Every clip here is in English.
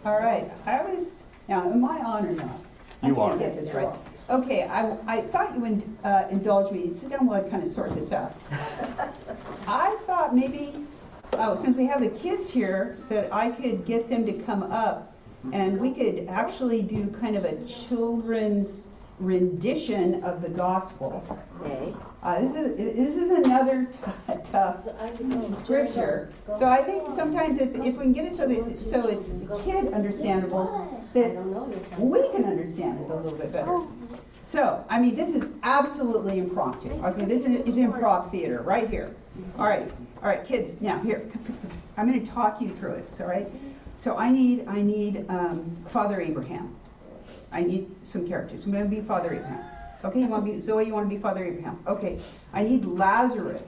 All right. Now, am I on or not? You are. Get this right. Okay, I thought you would indulge me. Sit down while I kind of sort this out. I thought maybe, since we have the kids here, that I could get them to come up and we could actually do kind of a children's rendition of the gospel. Okay. This is another tough scripture. So I think sometimes if we can get it so it's kid understandable, that we can understand it a little bit better. So, I mean, this is absolutely impromptu. Okay, this is improv theater right here. All right, kids. Now here, I'm going to talk you through it. All right. So I need Father Abraham. I need some characters. I'm going to be Father Abraham. Okay, you want to be Zoe? You want to be Father Abraham? Okay. I need Lazarus,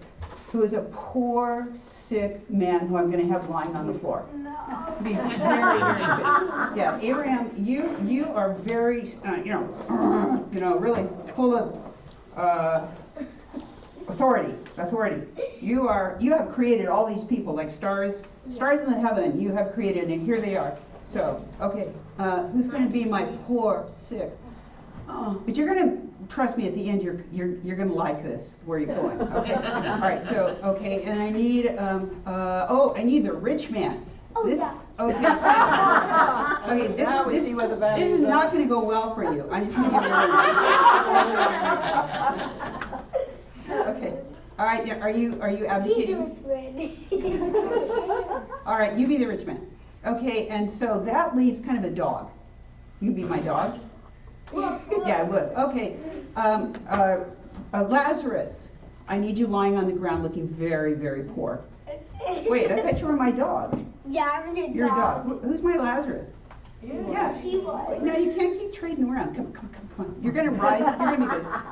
who is a poor, sick man who I'm going to have lying on the floor. No. Be very, very sick. Yeah, Abraham, you are very, really full of authority. You have created all these people like stars in the heaven. You have created, and here they are. So, okay, who's going to be my poor, sick? But you're going to trust me. At the end, you're going to like this. Where you're going? Okay. All right. So, okay, and I need I need the rich man. This, okay. Okay. This is not going to go well for you. I'm just going to give you a Okay. All right. Are you abdicating? All right. You be the rich man. Okay, and so that leaves kind of a dog. You be my dog? Yeah, I would. Okay. Lazarus, I need you lying on the ground looking very, very poor. Wait, I thought you were my dog. Yeah, I'm your dog. You're a dog. Who's my Lazarus? Yeah. He was. No, you can't keep trading around. Come on. You're going to rise.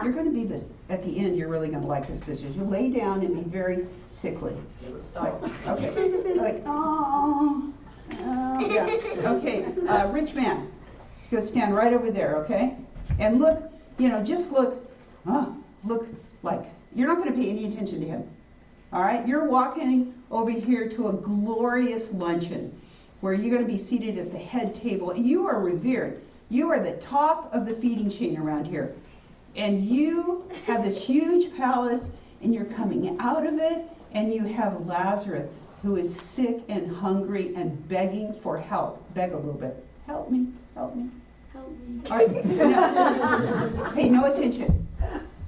You're going to be this. At the end, you're really going to like this position. You lay down and be very sickly. Okay. Like, oh. Yeah. Okay, rich man, go stand right over there, okay? And look, just look like you're not going to pay any attention to him. All right? You're walking over here to a glorious luncheon where you're going to be seated at the head table. You are revered. You are the top of the feeding chain around here. And you have this huge palace, and you're coming out of it, and you have Lazarus, who is sick and hungry and begging for help. Beg a little bit. Help me. Help me. All right. Now, pay no attention.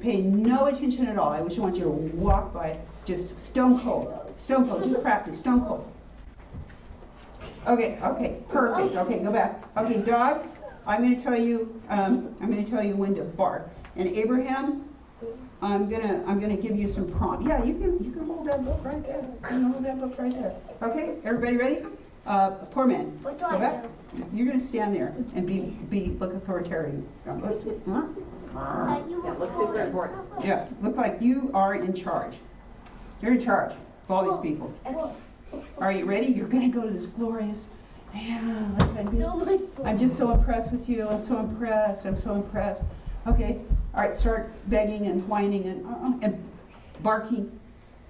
Pay no attention at all. I just want you to walk by just stone cold. Stone cold. Just practice. Stone cold. Okay. Perfect. Okay, go back. Okay, dog, I'm going to tell you when to bark. And Abraham, I'm gonna give you some prompts. Yeah, you can hold that book right there. Okay, everybody ready? Poor man. What do Go I back. do? You're gonna stand there and look authoritarian. Yeah, looks super important. Yeah, look like you are in charge. You're in charge of all these people. Are you ready? You're gonna go to this glorious. Yeah, I'm just so impressed with you. I'm so impressed. Okay. All right, start begging and whining and barking.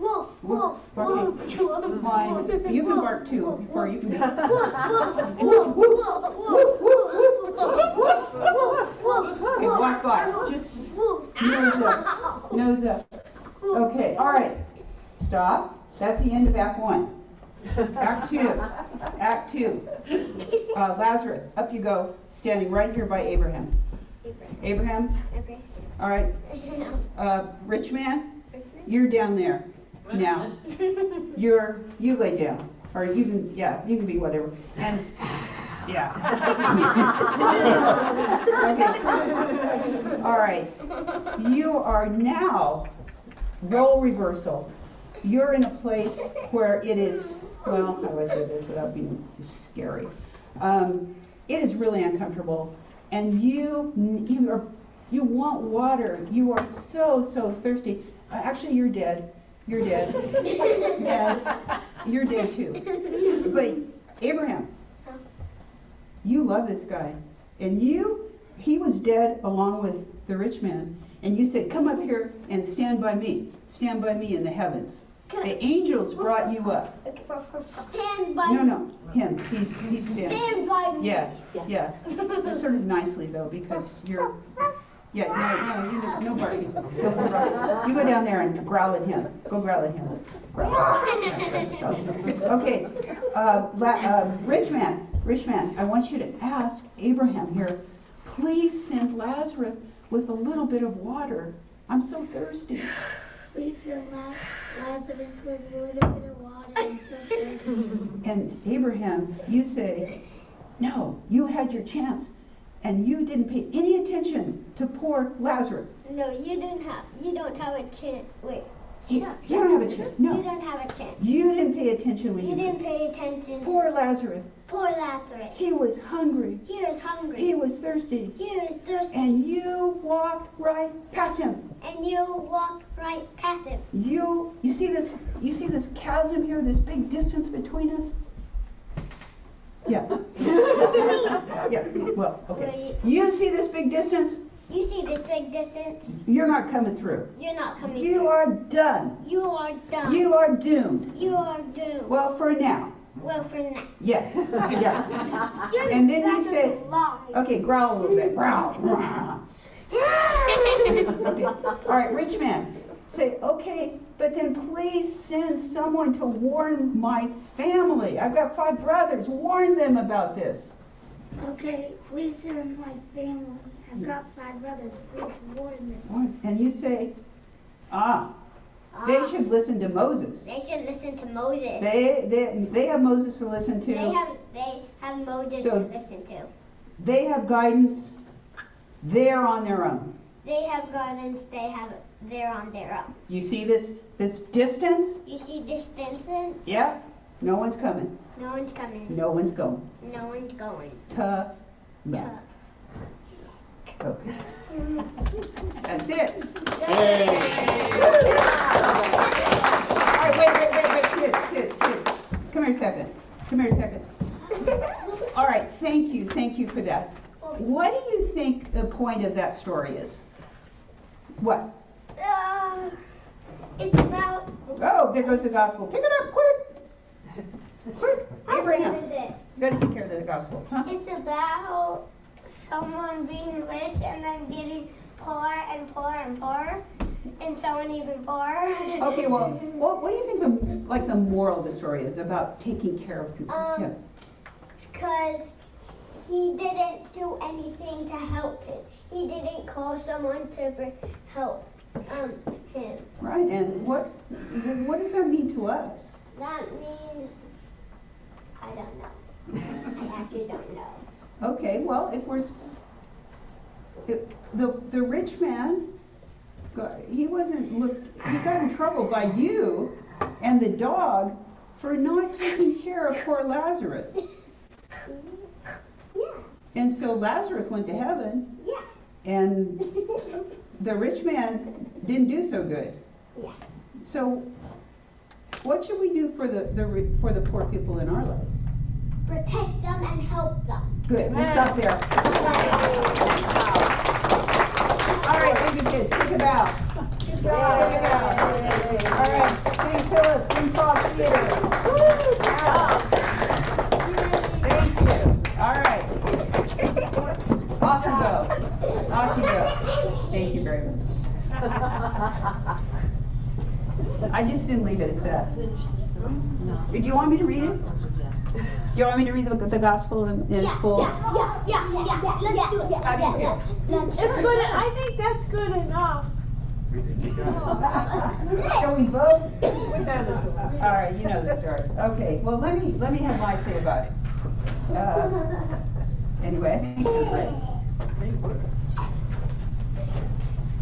Barking. Whine. You can bark too, or you can be. Okay, walk by. Just nose up. Okay, all right. Stop. That's the end of Act 1. Act 2. Lazarus, up you go, standing right here by Abraham. Abraham? Okay. All right. Rich man, you're down there. Now, you lay down. Or you can be whatever. And, yeah. Okay. All right. You are now, role reversal. You're in a place where it is, well, how do I say this without being scary? It is really uncomfortable. And you want water. You are so thirsty. Actually, you're dead. And you're dead too. But Abraham, you love this guy. And he was dead along with the rich man. And you said, come up here and stand by me. Stand by me in the heavens. The angels brought you up. Stand by me. No, him. He's standing. Stand by me. Yeah, Yes. yeah. Sort of nicely though, because you're, yeah, nobody. You go down there and growl at him. Go growl at him. Growl. Okay, rich man, I want you to ask Abraham here, please send Lazarus with a little bit of water. I'm so thirsty. Please send Lazarus with a little bit of water. I'm so thirsty. And Abraham, you say, no, you had your chance, and you didn't pay any attention to poor Lazarus. No, you don't have a chance. Wait. You don't have a chance. No. You don't have a chance. You didn't pay attention when You didn't pay attention. Poor Lazarus. Poor Lazarus. He was hungry. He was hungry. He was thirsty. He was thirsty. And you walked right past him. And you walked right past him. You see this chasm here, this big distance between us? Yeah. Yeah. Well, okay. You see this big distance? You see this big distance? You're not coming through. You're not coming You through. are done. You are done. You are doomed. You are doomed. Well, for now. Well, for now. Yeah. Yeah. You're And then you not say, alive. okay, growl a little bit. Growl. Okay. All right, rich man. Say, okay, but then please send someone to warn my family. I've got 5 brothers. Warn them about this. Okay, please send my family. I've got 5 brothers. Please warn them. Warn. And you say, they should listen to Moses. They should listen to Moses. They have Moses to listen to. They have Moses So- to listen to. They have guidance. They're on their own. They have guidance. They're on their own. You see this distance? You see distance? Yeah. No one's coming. No one's coming. No one's going. No one's going. No. Okay. That's it. All right, wait, kids. Come here a second. All right, thank you for that. What do you think the point of that story is? What? It's about. Oh, there goes the gospel. Pick it up, quick. Abraham, you gotta take care of the gospel, huh? It's about someone being rich and then getting poor and poorer, and someone even poorer. Okay, well, what do you think the moral of the story is about taking care of people? Yeah. Because he didn't do anything to help him. He didn't call someone to help him. Right, and what does that mean to us? That means I don't know. I actually don't know. Okay, well, if the rich man, he got in trouble by you and the dog for not taking care of poor Lazarus. Yeah. And so Lazarus went to heaven, Yeah. and the rich man didn't do so good. Yeah. So, what should we do for the poor people in our life? Protect them and help them. Good. We'll stop there. All right, thank you, kids. Take a bow. Good job. Take a bow. All right, St. Philip Improv Theater. Thank you. All right. Off you go. Thank you very much. I just didn't leave it at that. Do you want me to read it? Do you want me to read the gospel in its full? Yeah. Let's do it. It's good. I think that's good enough. Shall we vote? All right, you know the story. Okay, well let me have my say about it. Anyway, I think it's great.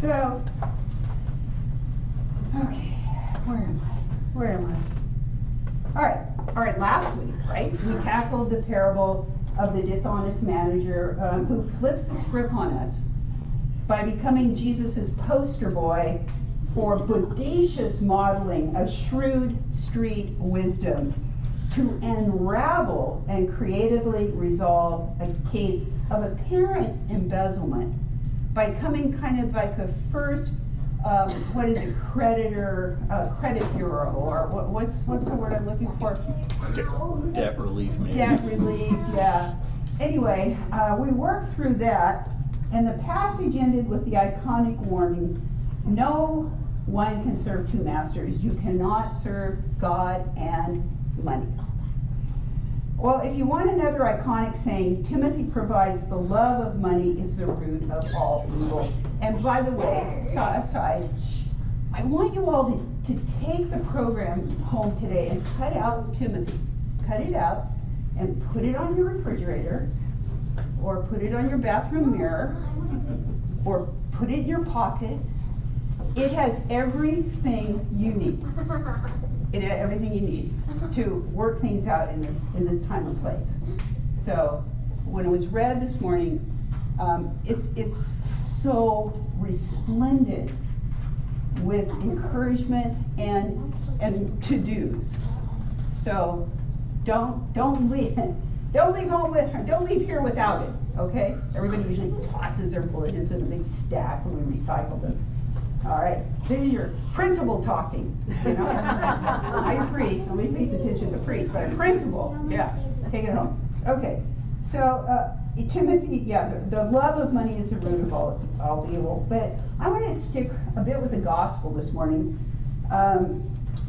So, okay, where am I? All right, last week, right, we tackled the parable of the dishonest manager who flips the script on us by becoming Jesus' poster boy for bodacious modeling of shrewd street wisdom to unravel and creatively resolve a case of apparent embezzlement by coming kind of like the first credit bureau, or what's the word I'm looking for? Debt relief, maybe. Debt relief, yeah. Anyway, we worked through that, and the passage ended with the iconic warning, no one can serve two masters. You cannot serve God and money. Well, if you want another iconic saying, Timothy provides the love of money is the root of all evil. And by the way, aside, I want you all to take the program home today and cut out Timothy. Cut it out and put it on your refrigerator, or put it on your bathroom mirror, or put it in your pocket. It has everything you need. It has everything you need to work things out in this time and place. So when it was read this morning, it's so resplendent with encouragement and to-dos. So don't leave here without it. Okay? Everybody usually tosses their bulletins in a big stack when we recycle them. All right, this is your principal talking, you know. I'm a priest, nobody pays attention to priests, but a principal, yeah, take it home. Okay, so Timothy, yeah, the love of money is the root of all evil, but I want to stick a bit with the gospel this morning.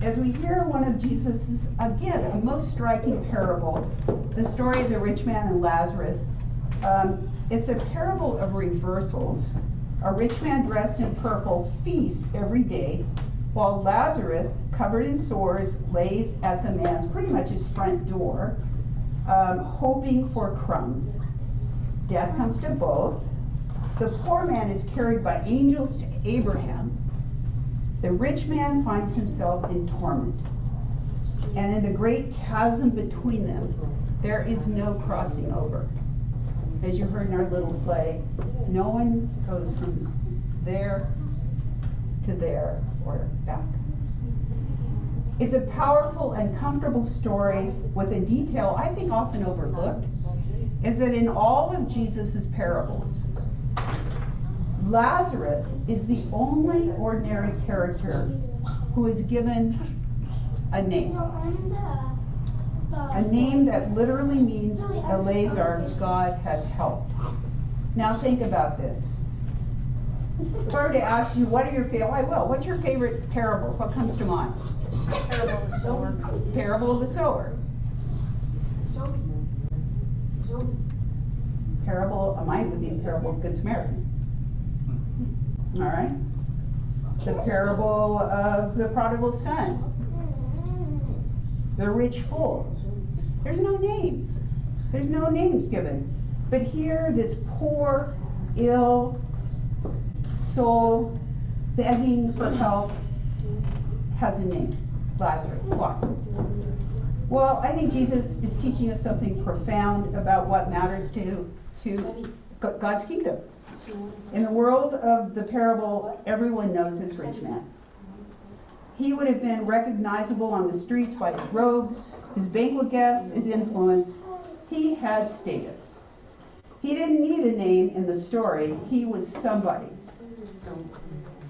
As we hear one of Jesus's, again, a most striking parable, the story of the rich man and Lazarus. It's a parable of reversals. A rich man dressed in purple feasts every day, while Lazarus, covered in sores, lays at the man's, pretty much his front door, hoping for crumbs. Death comes to both. The poor man is carried by angels to Abraham. The rich man finds himself in torment. And in the great chasm between them, there is no crossing over. As you heard in our little play, no one goes from there to there or back. It's a powerful and comfortable story with a detail I think often overlooked, is that in all of Jesus' parables, Lazarus is the only ordinary character who is given a name. A name that literally means Eleazar, God has helped. Now think about this. If I were to ask you, what are your favorite, I will, what's your favorite parables? What comes to mind? Parable of the sower. Parable of the sower. Parable, mine would be the parable of Good Samaritan. All right? The parable of the prodigal son. The rich fool. There's no names. There's no names given. But here, this poor, ill soul begging for help has a name. Lazarus. Why? Well, I think Jesus is teaching us something profound about what matters to God's kingdom. In the world of the parable, everyone knows this rich man. He would have been recognizable on the streets by his robes, his banquet guests, his influence. He had status. He didn't need a name in the story. He was somebody.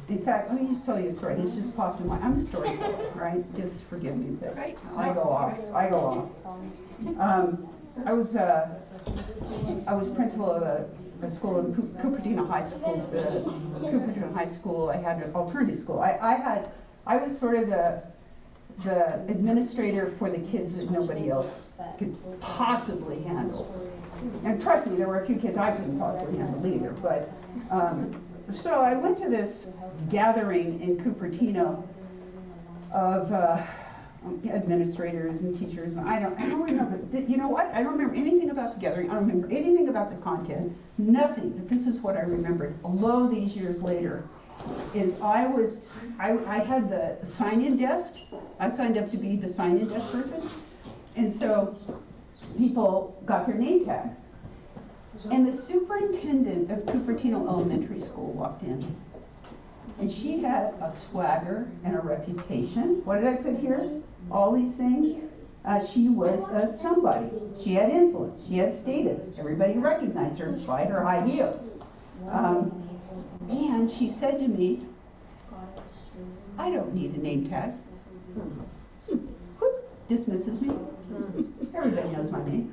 In fact, let me just tell you a story. This just popped in my. I'm a storyteller, right? Just forgive me, but I go off. I was principal of a school in Cupertino High School. Cupertino High School. I had an alternative school. I was sort of the administrator for the kids that nobody else could possibly handle. And trust me, there were a few kids I couldn't possibly handle either. But so I went to this gathering in Cupertino of administrators and teachers. I don't remember. You know what? I don't remember anything about the gathering. I don't remember anything about the content. Nothing. But this is what I remembered. Although these years later, is I had the sign-in desk. I signed up to be the sign-in desk person, and so people got their name tags. And the superintendent of Cupertino Elementary School walked in, and she had a swagger and a reputation. What did I put here? All these things. She was a somebody. She had influence. She had status. Everybody recognized her by her high heels. And she said to me, I don't need a name tag. Whoop, dismisses me. Everybody knows my name.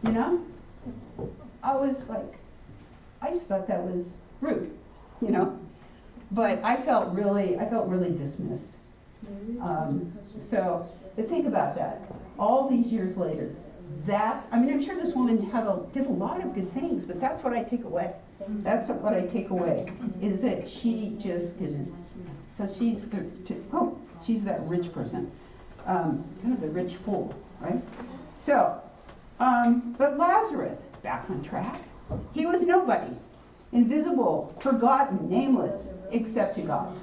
You know? I was like, I just thought that was rude, you know? But I felt really dismissed. But think about that. All these years later, I'm sure this woman did a lot of good things, but that's what I take away. That's what I take away, is that she just didn't. So she's that rich person, kind of the rich fool, right? So, but Lazarus, back on track, he was nobody, invisible, forgotten, nameless, except to God.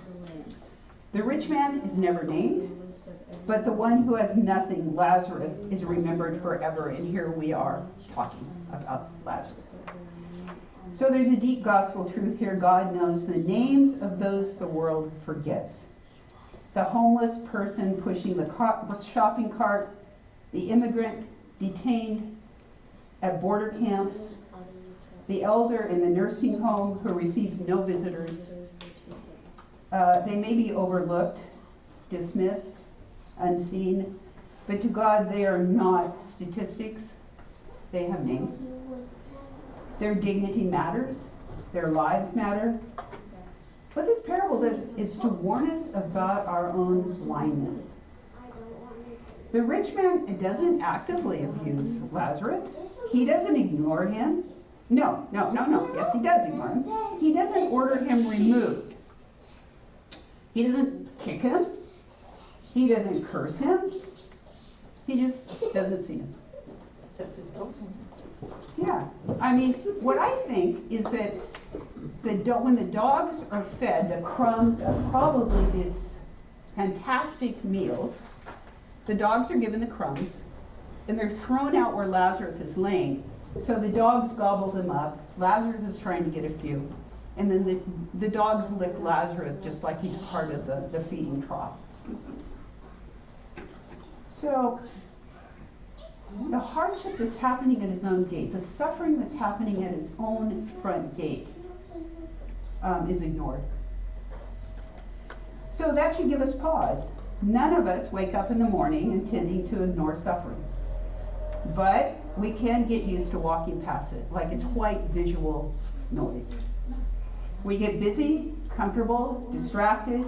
The rich man is never named, but the one who has nothing, Lazarus, is remembered forever, and here we are talking about Lazarus. So there's a deep gospel truth here. God knows the names of those the world forgets. The homeless person pushing the shopping cart, the immigrant detained at border camps, the elder in the nursing home who receives no visitors. They may be overlooked, dismissed, unseen, but to God they are not statistics. They have names. Their dignity matters. Their lives matter. What this parable does is to warn us about our own blindness. The rich man doesn't actively abuse Lazarus. He doesn't ignore him. No. Yes, he does ignore him. He doesn't order him removed. He doesn't kick him. He doesn't curse him. He just doesn't see him. Yeah, what I think is that when the dogs are fed the crumbs of probably these fantastic meals, the dogs are given the crumbs, and they're thrown out where Lazarus is laying. So the dogs gobble them up. Lazarus is trying to get a few, and then the dogs lick Lazarus just like he's part of the feeding trough. So the hardship that's happening at his own gate, the suffering that's happening at his own front gate, is ignored. So that should give us pause. None of us wake up in the morning intending to ignore suffering. But we can get used to walking past it, like it's white visual noise. We get busy, comfortable, distracted,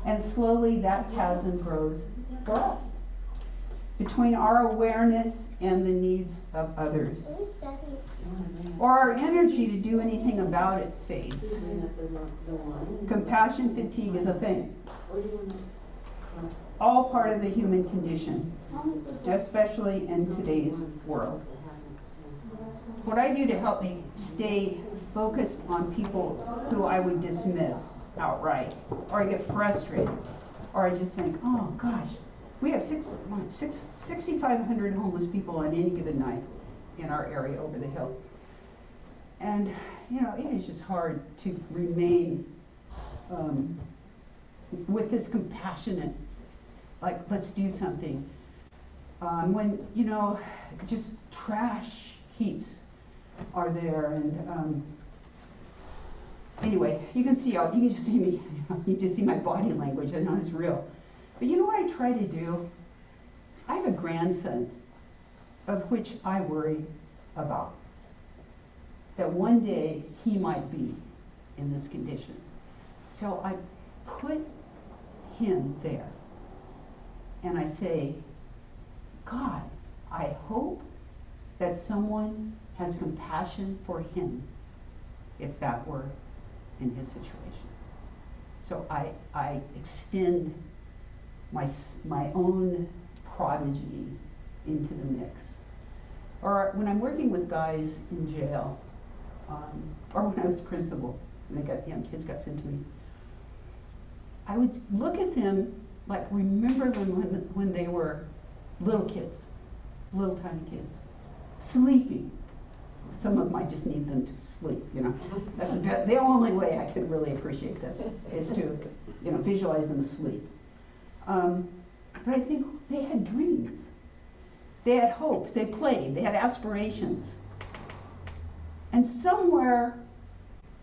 and slowly that chasm grows for us between our awareness and the needs of others. Or our energy to do anything about it fades. Compassion fatigue is a thing. All part of the human condition, especially in today's world. What I do to help me stay focused on people who I would dismiss outright, or I get frustrated, or I just think, oh gosh, we have 6,500 homeless people on any given night in our area over the hill. And, it is just hard to remain with this compassionate, like, let's do something. When, just trash heaps are there, and anyway, you can just see me, you just see my body language. I know it's real. But you know what I try to do? I have a grandson of which I worry about. That one day he might be in this condition. So I put him there. And I say, God, I hope that someone has compassion for him if that were in his situation. So I extend my own prodigy into the mix. Or when I'm working with guys in jail, or when I was principal, and young kids got sent to me, I would look at them, like remember them when they were little kids, little tiny kids, sleeping. Some of them, I just need them to sleep, That's the only way I can really appreciate them, is to, visualize them asleep. But I think they had dreams. They had hopes. They played. They had aspirations. And somewhere,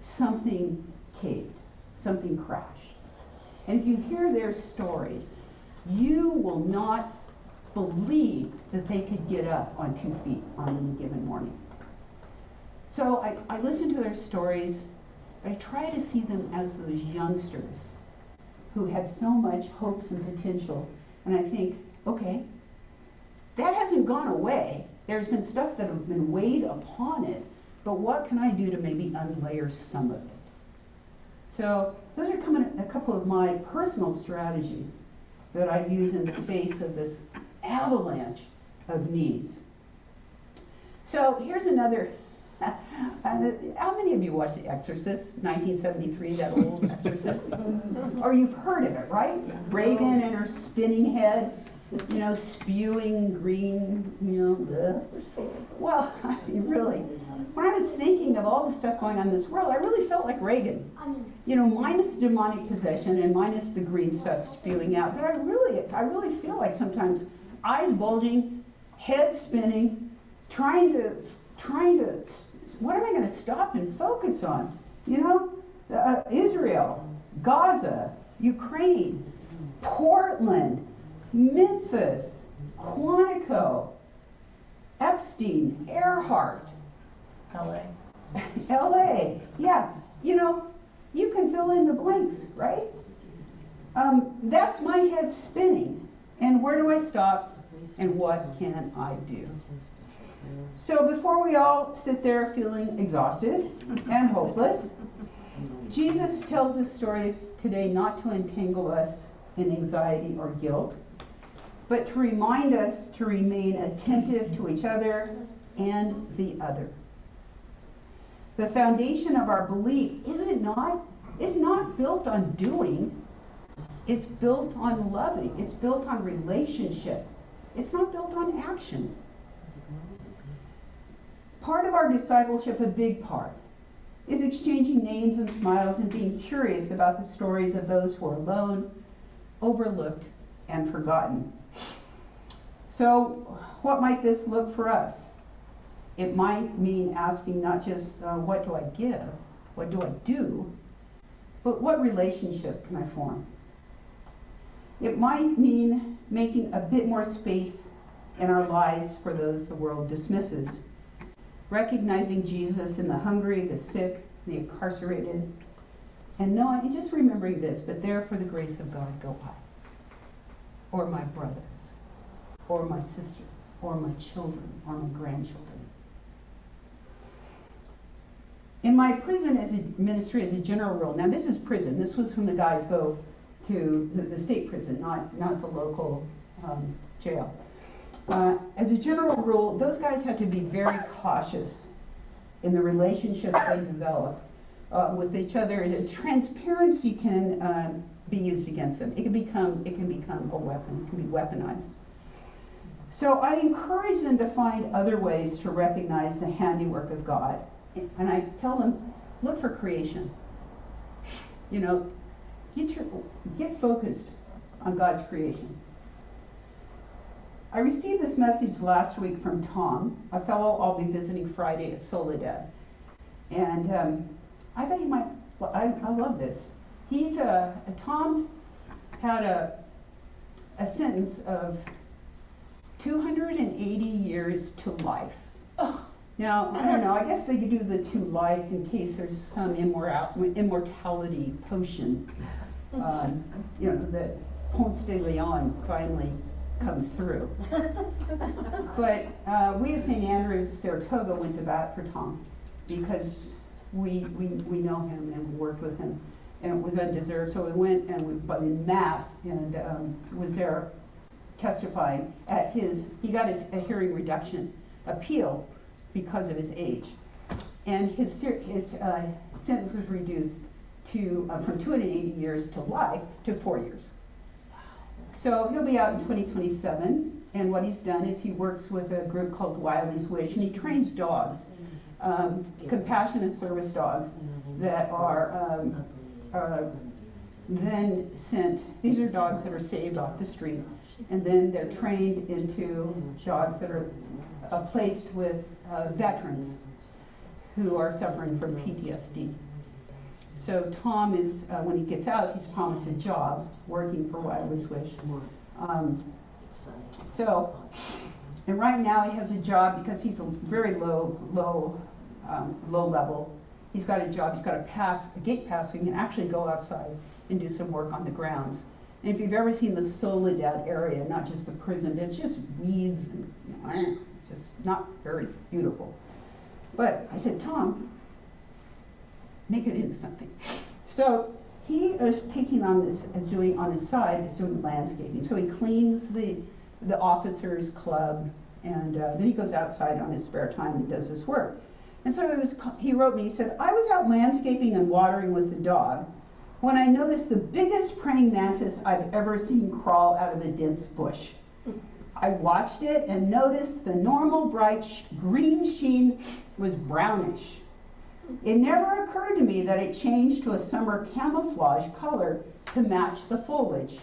something caved. Something crashed. And if you hear their stories, you will not believe that they could get up on 2 feet on any given morning. So I listen to their stories, but I try to see them as those youngsters who had so much hopes and potential. And I think, okay, that hasn't gone away. There's been stuff that have been weighed upon it, but what can I do to maybe unlayer some of it? So those are a couple of my personal strategies that I use in the face of this avalanche of needs. So here's another. How many of you watched The Exorcist, 1973, that old Exorcist? Or you've heard of it, right? Reagan and her spinning head, spewing green, Well, I mean, really, when I was thinking of all the stuff going on in this world, I really felt like Reagan. Minus demonic possession and minus the green stuff spewing out. But I really feel like sometimes eyes bulging, head spinning, trying to, what am I going to stop and focus on? Israel, Gaza, Ukraine, Portland, Memphis, Quantico, Epstein, Earhart, LA. LA, yeah, you can fill in the blanks, right? That's my head spinning. And where do I stop? And what can I do? So before we all sit there feeling exhausted and hopeless, Jesus tells this story today not to entangle us in anxiety or guilt, but to remind us to remain attentive to each other and the other. The foundation of our belief, is not built on doing. It's built on loving. It's built on relationship. It's not built on action. Part of our discipleship, a big part, is exchanging names and smiles and being curious about the stories of those who are alone, overlooked, and forgotten. So, what might this look for us? It might mean asking not just what do I give, what do I do, but what relationship can I form? It might mean making a bit more space in our lives for those the world dismisses, recognizing Jesus in the hungry, the sick, the incarcerated, and knowing, and just remembering this, but there for the grace of God go I, or my brothers, or my sisters, or my children, or my grandchildren. In my prison as a ministry, as a general rule, now this is prison, this was when the guys go to the state prison, not the local jail. As a general rule, those guys have to be very cautious in the relationships they develop with each other. Transparency can be used against them. It can become a weapon. It can be weaponized. So I encourage them to find other ways to recognize the handiwork of God, and I tell them, look for creation. Get focused on God's creation. I received this message last week from Tom, a fellow I'll be visiting Friday at Soledad. And I bet you might, I love this. Tom had a sentence of 280 years to life. Oh. Now, I don't know, I guess they could do the to life in case there's some immortality potion, that Ponce de Leon finally comes through. But we at St. Andrew's, Saratoga, went to bat for Tom because we know him and we worked with him, and it was undeserved. So we went but in mass and was there testifying at he got a hearing reduction appeal because of his age, and his sentence was reduced to from 280 years to life to 4 years. So he'll be out in 2027, and what he's done is he works with a group called Wiley's Wish, and he trains dogs, compassion and service dogs that are then sent. These are dogs that are saved off the street, and then they're trained into dogs that are placed with veterans who are suffering from PTSD. So Tom is, when he gets out, he's promised a job working for Wiley's Wish. And right now he has a job because he's a very low low level. He's got a job, he's got a gate pass, so he can actually go outside and do some work on the grounds. And if you've ever seen the Soledad area, not just the prison, it's just weeds and it's just not very beautiful. But I said, Tom, make it into something. So he is taking on this as doing on his side, is doing landscaping. So he cleans the officers' club, and then he goes outside on his spare time and does this work. And so he wrote me, he said, I was out landscaping and watering with the dog when I noticed the biggest praying mantis I've ever seen crawl out of a dense bush. I watched it and noticed the normal bright green sheen was brownish. It never occurred to me that it changed to a summer camouflage color to match the foliage.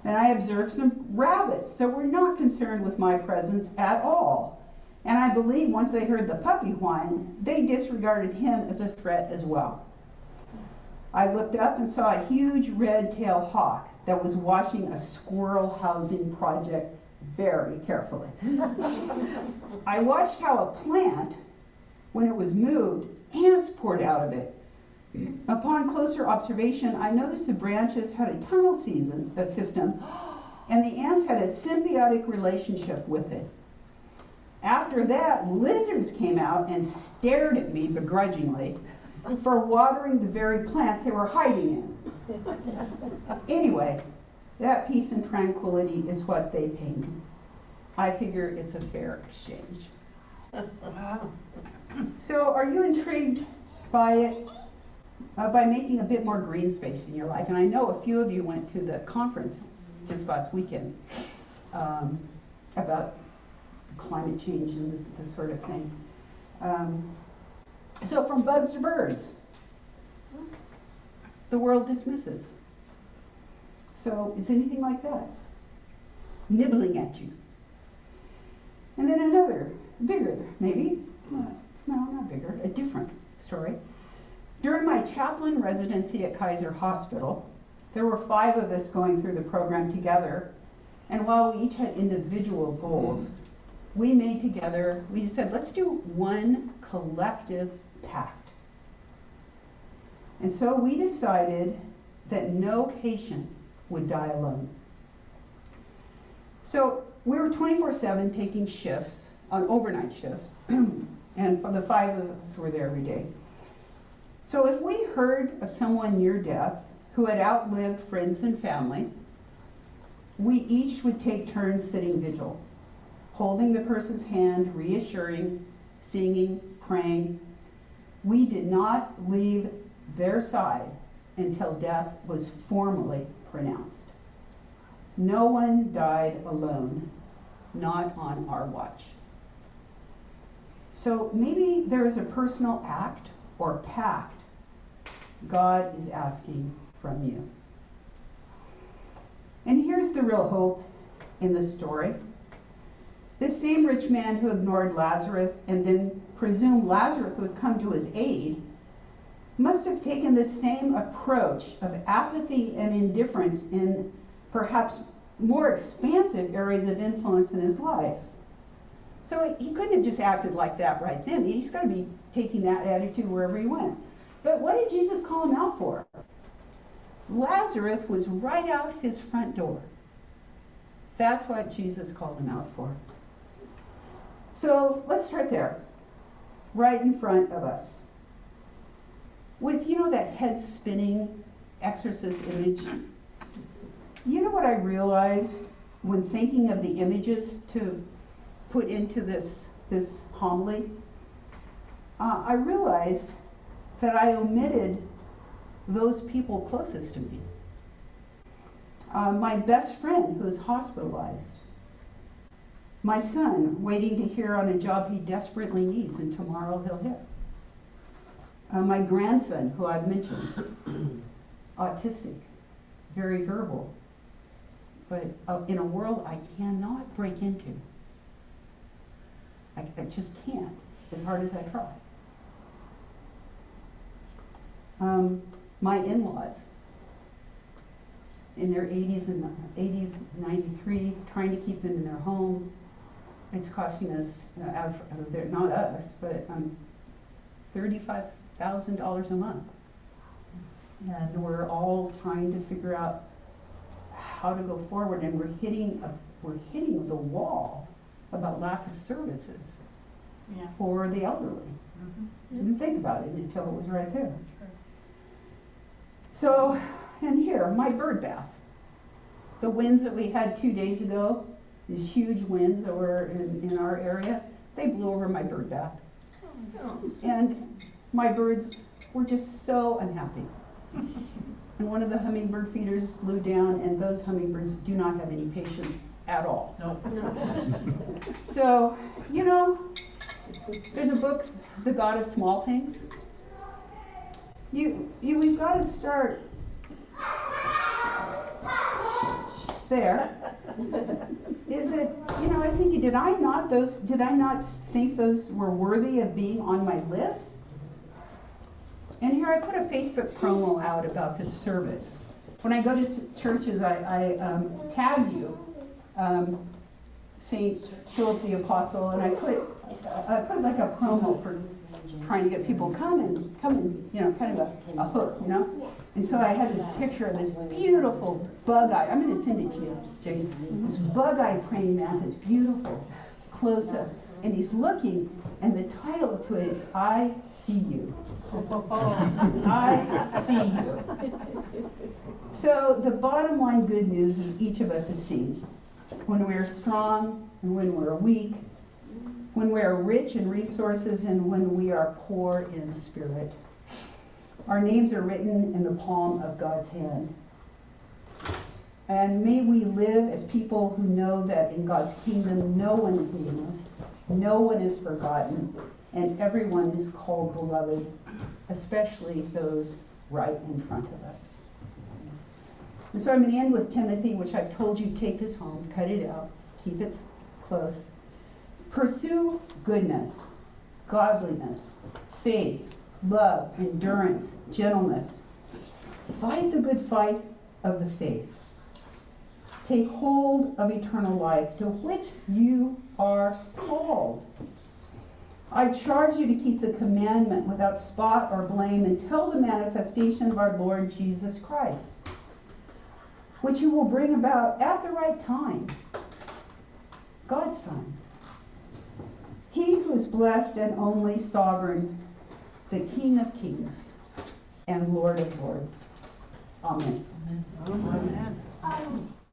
And I observed some rabbits that were not concerned with my presence at all. And I believe once they heard the puppy whine, they disregarded him as a threat as well. I looked up and saw a huge red-tailed hawk that was watching a squirrel housing project very carefully. I watched how a plant, when it was moved, ants poured out of it. Upon closer observation, I noticed the branches had a tunnel system, and the ants had a symbiotic relationship with it. After that, lizards came out and stared at me begrudgingly for watering the very plants they were hiding in. Anyway, that peace and tranquility is what they pay me. I figure it's a fair exchange. Wow. So are you intrigued by it, by making a bit more green space in your life? And I know a few of you went to the conference just last weekend about climate change and this sort of thing. So from bugs to birds, the world dismisses. So is anything like that? Nibbling at you. And then another, bigger maybe, no, not bigger, a different story. During my chaplain residency at Kaiser Hospital, there were 5 of us going through the program together, and while we each had individual goals, we said, let's do one collective pact. And so we decided that no patient would die alone. So we were 24/7 taking shifts, on overnight shifts, and for the 5 of us were there every day. So if we heard of someone near death who had outlived friends and family, we each would take turns sitting vigil, holding the person's hand, reassuring, singing, praying. We did not leave their side until death was formally pronounced. No one died alone, not on our watch. So maybe there is a personal act or pact God is asking from you. And here's the real hope in the story. This same rich man who ignored Lazarus and then presumed Lazarus would come to his aid must have taken the same approach of apathy and indifference in perhaps more expansive areas of influence in his life. So he couldn't have just acted like that right then. He's got to be taking that attitude wherever he went. But what did Jesus call him out for? Lazarus was right out his front door. That's what Jesus called him out for. So let's start there, right in front of us. With, that head spinning exorcist image, you know what I realized when thinking of the images to put into this homily? I realized that I omitted those people closest to me. My best friend who is hospitalized. My son waiting to hear on a job he desperately needs and tomorrow he'll hit. My grandson, who I've mentioned, autistic, very verbal, but in a world I cannot break into. I just can't, as hard as I try. My in-laws, in their 80s, 93, trying to keep them in their home. It's costing us, not us, but $35,000 a month. And we're all trying to figure out how to go forward, and we're hitting the wall about lack of services for the elderly. Didn't think about it until it was right there. So, and here, my bird bath. The winds that we had 2 days ago, these huge winds that were in our area, they blew over my bird bath. And my birds were just so unhappy. And one of the hummingbird feeders blew down, and those hummingbirds do not have any patience at all. Nope. So, you know, there's a book, The God of Small Things. We've got to start there. Is it, you know, I was thinking, did I not think those were worthy of being on my list? And here I put a Facebook promo out about this service. When I go to churches, I tag you, St. Philip the Apostle, and I put like a promo for trying to get people come and, you know, kind of a hook, you know? And so I had this picture of this beautiful bug-eye. I'm going to send it to you, Jane. This bug-eye praying mantis, beautiful, close-up. And he's looking, and the title to it is, I See You. I see you. So the bottom line good news is each of us is seen. When we're strong and when we're weak, when we are rich in resources and when we are poor in spirit. Our names are written in the palm of God's hand. And may we live as people who know that in God's kingdom no one is nameless, no one is forgotten, and everyone is called beloved, especially those right in front of us. And so I'm going to end with Timothy, which I've told you, take this home, cut it out, keep it close. Pursue goodness, godliness, faith, love, endurance, gentleness. Fight the good fight of the faith. Take hold of eternal life, to which you are called. I charge you to keep the commandment without spot or blame until the manifestation of our Lord Jesus Christ, which you will bring about at the right time, God's time. He who is blessed and only sovereign, the King of kings and Lord of lords. Amen. Amen. Amen.